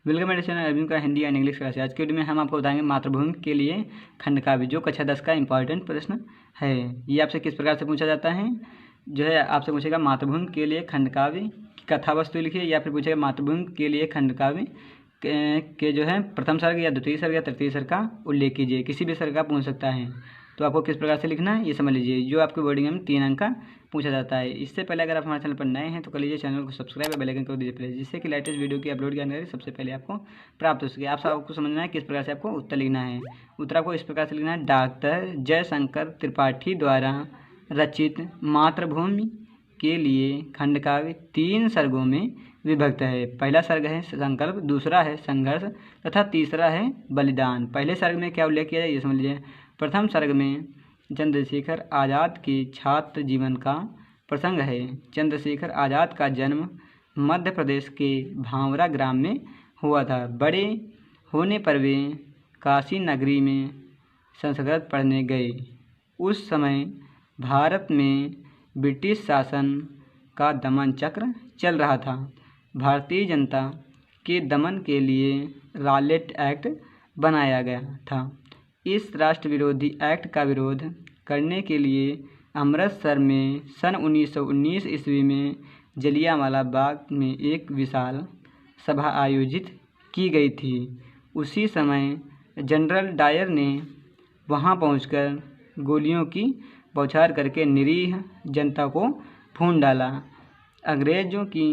Welcome मेरे channel Arvind का Hindi and English class. आज के वीडियो में हम आपको बताएंगे मातृभूमि के लिए खंडकाव्य, जो कक्षा 10 का इंपॉर्टेंट प्रश्न है। ये आपसे किस प्रकार से पूछा जाता है, जो है आपसे पूछेगा मातृभूमि के लिए खंडकाव्य की कथा वस्तु लिखिए, या फिर पूछेगा मातृभूमि के लिए खंडकाव्य के जो है प्रथम सर्ग या द्वितीय सर्ग या तृतीय सर्ग का उल्लेख कीजिए। किसी भी सर्ग का पूछ सकता है, तो आपको किस प्रकार से लिखना है ये समझ लीजिए। जो आपके बोर्डिंग में 3 अंक का पूछा जाता है। इससे पहले अगर आप हमारे चैनल पर नए हैं तो कर लीजिए चैनल को सब्सक्राइब और बेल आइकन कर दीजिए प्लीज, जिससे कि लेटेस्ट वीडियो की अपलोड की जानकारी सबसे पहले आपको प्राप्त हो सके। आप सबको समझना है किस प्रकार से आपको उत्तर लिखना है। उत्तर आपको इस प्रकार से लिखना है, डॉक्टर जयशंकर त्रिपाठी द्वारा रचित मातृभूमि के लिए खंडकाव्य 3 सर्गों में विभक्त है। पहला सर्ग है संकल्प, दूसरा है संघर्ष तथा तीसरा है बलिदान। पहले सर्ग में क्या उल्लेख किया जाए ये समझ लीजिए। प्रथम सर्ग में चंद्रशेखर आज़ाद के छात्र जीवन का प्रसंग है। चंद्रशेखर आज़ाद का जन्म मध्य प्रदेश के भांवरा ग्राम में हुआ था। बड़े होने पर वे काशी नगरी में संस्कृत पढ़ने गए। उस समय भारत में ब्रिटिश शासन का दमन चक्र चल रहा था। भारतीय जनता के दमन के लिए रॉलेट एक्ट बनाया गया था। इस राष्ट्र विरोधी एक्ट का विरोध करने के लिए अमृतसर में सन 1919 ईस्वी में जलियांवाला बाग में एक विशाल सभा आयोजित की गई थी। उसी समय जनरल डायर ने वहां पहुंचकर गोलियों की बौछार करके निरीह जनता को भून डाला। अंग्रेजों की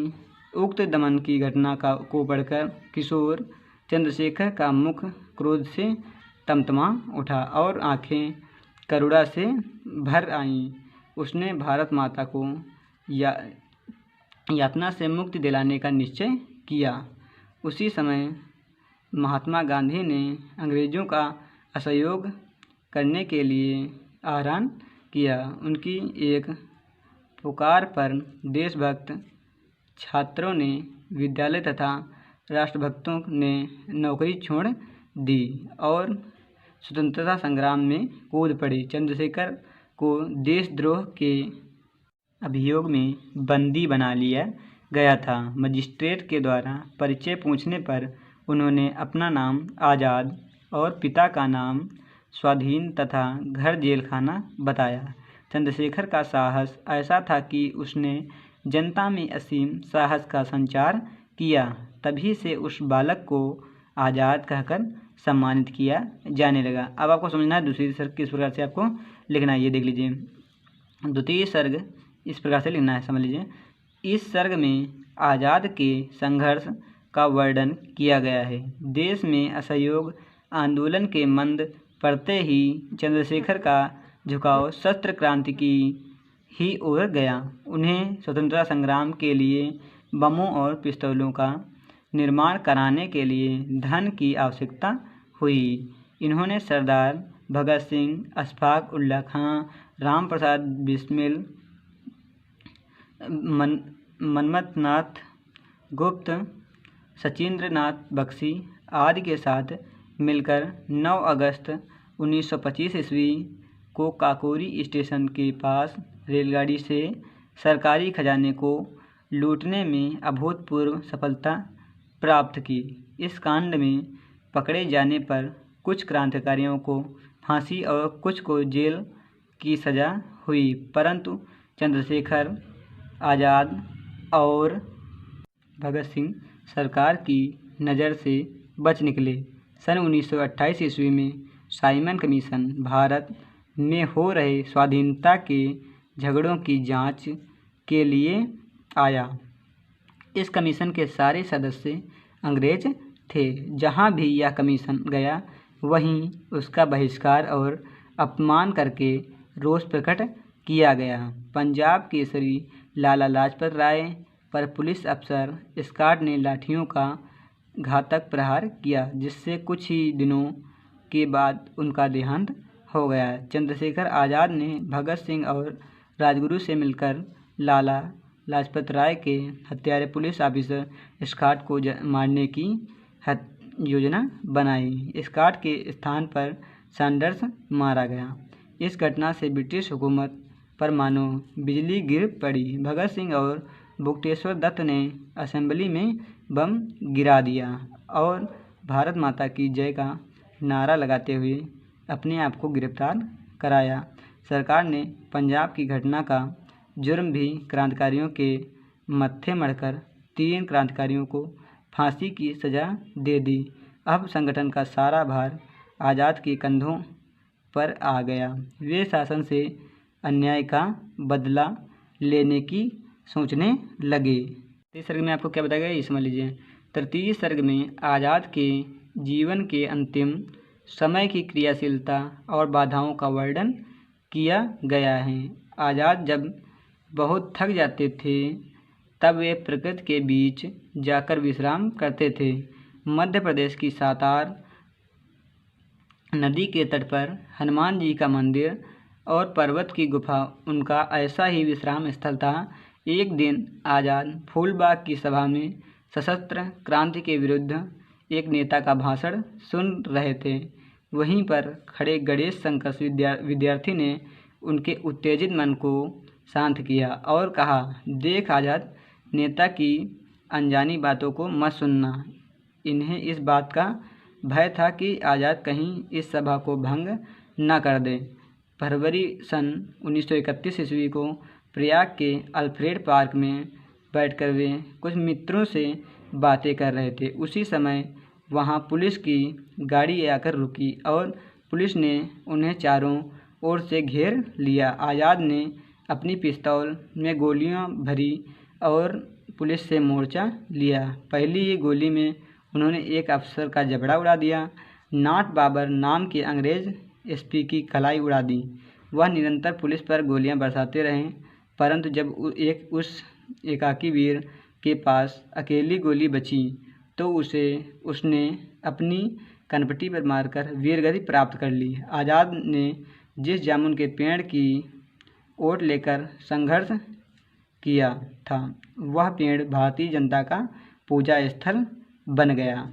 उक्त दमन की घटना को पढ़कर किशोर चंद्रशेखर का मुख क्रोध से तमतमा उठा और आंखें करुणा से भर आईं। उसने भारत माता को यातना से मुक्ति दिलाने का निश्चय किया। उसी समय महात्मा गांधी ने अंग्रेज़ों का असहयोग करने के लिए आह्वान किया। उनकी एक पुकार पर देशभक्त छात्रों ने विद्यालय तथा राष्ट्रभक्तों ने नौकरी छोड़ दी और स्वतंत्रता संग्राम में कूद पड़ी। चंद्रशेखर को देशद्रोह के अभियोग में बंदी बना लिया गया था। मजिस्ट्रेट के द्वारा परिचय पूछने पर उन्होंने अपना नाम आज़ाद और पिता का नाम स्वाधीन तथा घर जेल खाना बताया। चंद्रशेखर का साहस ऐसा था कि उसने जनता में असीम साहस का संचार किया। तभी से उस बालक को आज़ाद कहकर सम्मानित किया जाने लगा। अब आपको समझना है दूसरी सर्ग किस प्रकार से आपको लिखना है, ये देख लीजिए। द्वितीय सर्ग इस प्रकार से लिखना है, समझ लीजिए। इस सर्ग में आज़ाद के संघर्ष का वर्णन किया गया है। देश में असहयोग आंदोलन के मंद पड़ते ही चंद्रशेखर का झुकाव शस्त्र क्रांति की ही ओर गया। उन्हें स्वतंत्रता संग्राम के लिए बमों और पिस्तौलों का निर्माण कराने के लिए धन की आवश्यकता हुई। इन्होंने सरदार भगत सिंह, अशफाक उल्लाह खां, राम प्रसाद बिस्मिल, मनमथनाथ गुप्त, सचिंद्रनाथ बख्शी आदि के साथ मिलकर 9 अगस्त 1925 ईस्वी को काकोरी स्टेशन के पास रेलगाड़ी से सरकारी खजाने को लूटने में अभूतपूर्व सफलता प्राप्त की। इस कांड में पकड़े जाने पर कुछ क्रांतिकारियों को फांसी और कुछ को जेल की सज़ा हुई, परंतु चंद्रशेखर आज़ाद और भगत सिंह सरकार की नज़र से बच निकले। सन 1928 ईस्वी में साइमन कमीशन भारत में हो रहे स्वाधीनता के झगड़ों की जांच के लिए आया। इस कमीशन के सारे सदस्य अंग्रेज थे। जहां भी यह कमीशन गया वहीं उसका बहिष्कार और अपमान करके रोष प्रकट किया गया। पंजाब केसरी लाला लाजपत राय पर पुलिस अफसर स्कॉट ने लाठियों का घातक प्रहार किया, जिससे कुछ ही दिनों के बाद उनका देहांत हो गया। चंद्रशेखर आज़ाद ने भगत सिंह और राजगुरु से मिलकर लाला लाजपत राय के हत्यारे पुलिस ऑफिसर स्कॉट को मारने की योजना बनाई। स्कॉट के स्थान पर सैंडर्स मारा गया। इस घटना से ब्रिटिश हुकूमत पर मानो बिजली गिर पड़ी। भगत सिंह और बुकटेश्वर दत्त ने असेंबली में बम गिरा दिया और भारत माता की जय का नारा लगाते हुए अपने आप को गिरफ्तार कराया। सरकार ने पंजाब की घटना का जुर्म भी क्रांतिकारियों के मत्थे मढ़कर 3 क्रांतिकारियों को फांसी की सज़ा दे दी। अब संगठन का सारा भार आज़ाद के कंधों पर आ गया। वे शासन से अन्याय का बदला लेने की सोचने लगे। इस सर्ग में आपको क्या बताया गया ये समझ लीजिए। तृतीय सर्ग में आज़ाद के जीवन के अंतिम समय की क्रियाशीलता और बाधाओं का वर्णन किया गया है। आज़ाद जब बहुत थक जाते थे तब वे प्रकृति के बीच जाकर विश्राम करते थे। मध्य प्रदेश की सातार नदी के तट पर हनुमान जी का मंदिर और पर्वत की गुफा उनका ऐसा ही विश्राम स्थल था। एक दिन आज़ाद फूलबाग की सभा में सशस्त्र क्रांति के विरुद्ध एक नेता का भाषण सुन रहे थे। वहीं पर खड़े गणेश शंकर विद्यार्थी ने उनके उत्तेजित मन को शांत किया और कहा, देख आज़ाद, नेता की अनजानी बातों को मत सुनना। इन्हें इस बात का भय था कि आज़ाद कहीं इस सभा को भंग न कर दे। फरवरी सन 1931 ईस्वी को प्रयाग के अल्फ्रेड पार्क में बैठकर वे कुछ मित्रों से बातें कर रहे थे। उसी समय वहां पुलिस की गाड़ी आकर रुकी और पुलिस ने उन्हें चारों ओर से घेर लिया। आज़ाद ने अपनी पिस्तौल में गोलियां भरी और पुलिस से मोर्चा लिया। पहली ही गोली में उन्होंने एक अफसर का जबड़ा उड़ा दिया। नाट बाबर नाम के अंग्रेज एसपी की कलाई उड़ा दी। वह निरंतर पुलिस पर गोलियां बरसाते रहे, परंतु जब उस एकाकी वीर के पास अकेली गोली बची तो उसने अपनी कनपटी पर मारकर वीरगति प्राप्त कर ली। आज़ाद ने जिस जामुन के पेड़ की ओट लेकर संघर्ष किया था वह पेड़ भारतीय जनता का पूजा स्थल बन गया।